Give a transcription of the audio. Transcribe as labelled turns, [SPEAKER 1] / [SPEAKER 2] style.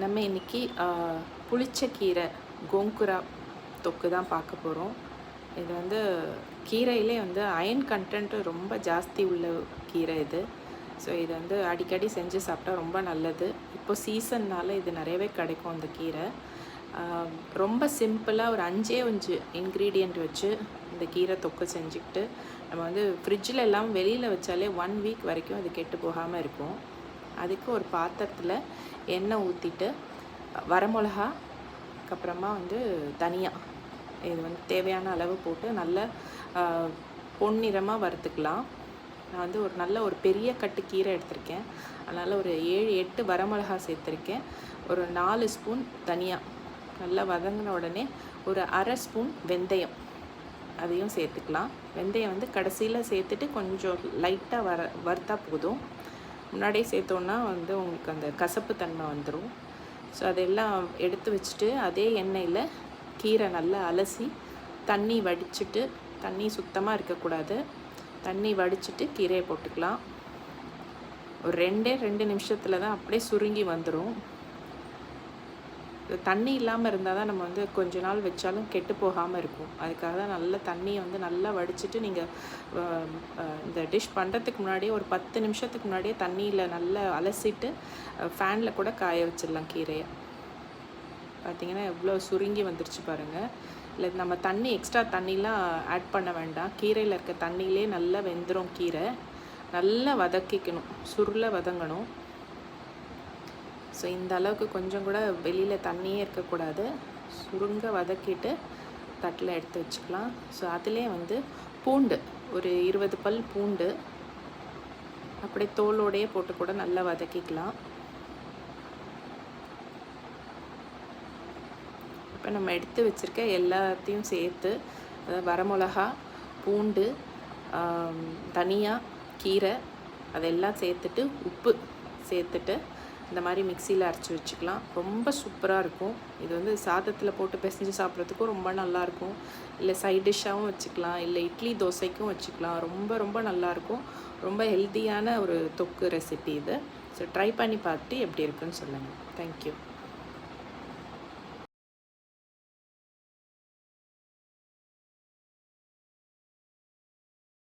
[SPEAKER 1] நம்ம இன்றைக்கி புளிச்ச கீரை கோங்குரா தொக்கு தான் பார்க்க போகிறோம். இது வந்து கீரையிலே வந்து அயன் கண்டென்ட்டு ரொம்ப ஜாஸ்தி உள்ள கீரை இது. ஸோ இது வந்து அடிக்கடி செஞ்சு சாப்பிட்டா ரொம்ப நல்லது. இப்போ சீசன்னால் இது நிறையவே கிடைக்கும் அந்த கீரை. ரொம்ப சிம்பிளாக ஒரு 5 இன்க்ரீடியண்ட் வச்சு இந்த கீரை தொக்கு செஞ்சுக்கிட்டு நம்ம வந்து ஃப்ரிட்ஜில் எல்லாம் வெளியில் வச்சாலே 1 வீக் வரைக்கும் அது கெட்டு போகாமல் இருக்கும். அதுக்கு ஒரு பாத்திரத்தில் எண்ணெய் ஊற்றிட்டு வரமிளகா, அதுக்கப்புறமா வந்து தனியா இது வந்து தேவையான அளவு போட்டு நல்லா பொன்னிறமாக வறுத்துக்கலாம். நான் வந்து ஒரு பெரிய கட்டு கீரை எடுத்திருக்கேன். அதனால் ஒரு 7-8 வரமிளகா சேர்த்துருக்கேன். ஒரு 4 ஸ்பூன் தனியா நல்லா வதங்கின உடனே ஒரு 1/2 ஸ்பூன் வெந்தயம் அதையும் சேர்த்துக்கலாம். வெந்தயம் வந்து கடைசியில் சேர்த்துட்டு கொஞ்சம் லைட்டாக வறுத்தா போதும். முன்னாடியே சேர்த்தோன்னா வந்து உங்களுக்கு அந்த கசப்பு தன்மை வந்துடும். ஸோ அதெல்லாம் எடுத்து வச்சுட்டு அதே எண்ணெயில் கீரை நல்லா அலசி தண்ணி வடிச்சிட்டு, தண்ணி சுத்தமாக இருக்கக்கூடாது, தண்ணி வடிச்சிட்டு கீரையை போட்டுக்கலாம். ஒரு 2 நிமிஷத்தில் தான் அப்படியே சுருங்கி வந்துடும். தண்ணி இல்லாமல் இருந்தால் தான் நம்ம வந்து கொஞ்ச நாள் வச்சாலும் கெட்டு போகாமல் இருக்கும். அதுக்காக தான் நல்ல தண்ணியை வந்து நல்லா வடிச்சிட்டு நீங்கள் இந்த டிஷ் பண்ணுறதுக்கு முன்னாடியே ஒரு 10 நிமிஷத்துக்கு முன்னாடியே தண்ணியில் நல்லா அலசிட்டு ஃபேனில் கூட காய வச்சிடலாம் கீரையை. பார்த்திங்கன்னா எவ்வளோ சுருங்கி வந்துருச்சு பாருங்கள். இல்லை நம்ம தண்ணி எக்ஸ்ட்ரா தண்ணிலாம் ஆட் பண்ண வேண்டாம். கீரையில் இருக்க தண்ணியிலே நல்லா வெந்துடும். கீரை நல்லா வதக்கிக்கணும், சுருளை வதங்கணும். ஸோ இந்த அளவுக்கு கொஞ்சம் கூட வெளியில் தண்ணியே இருக்கக்கூடாது. சுருங்க வதக்கிட்டு தட்டில் எடுத்து வச்சுக்கலாம். ஸோ அதிலே வந்து பூண்டு ஒரு 20 பல் பூண்டு அப்படியே தோலோடையே போட்டு கூட நல்லா வதக்கிக்கலாம். இப்போ நம்ம எடுத்து வச்சுருக்க எல்லாத்தையும் சேர்த்து வரமிளகா, பூண்டு, தனியா, கீரை அதெல்லாம் சேர்த்துட்டு உப்பு சேர்த்துட்டு இந்த மாதிரி மிக்சியில் அரைச்சி வச்சுக்கலாம். ரொம்ப சூப்பராக இருக்கும். இது வந்து சாதத்தில் போட்டு பிசைஞ்சு சாப்பிட்றதுக்கும் ரொம்ப நல்லாயிருக்கும். இல்லை சைட் டிஷ்ஷாகவும் வச்சுக்கலாம், இல்லை இட்லி தோசைக்கும் வச்சுக்கலாம். ரொம்ப ரொம்ப நல்லாயிருக்கும். ரொம்ப ஹெல்த்தியான ஒரு தொக்கு ரெசிபி இது. ஸோ ட்ரை பண்ணி பார்த்துட்டு எப்படி இருக்குன்னு சொல்லுங்கள். தேங்க்யூ.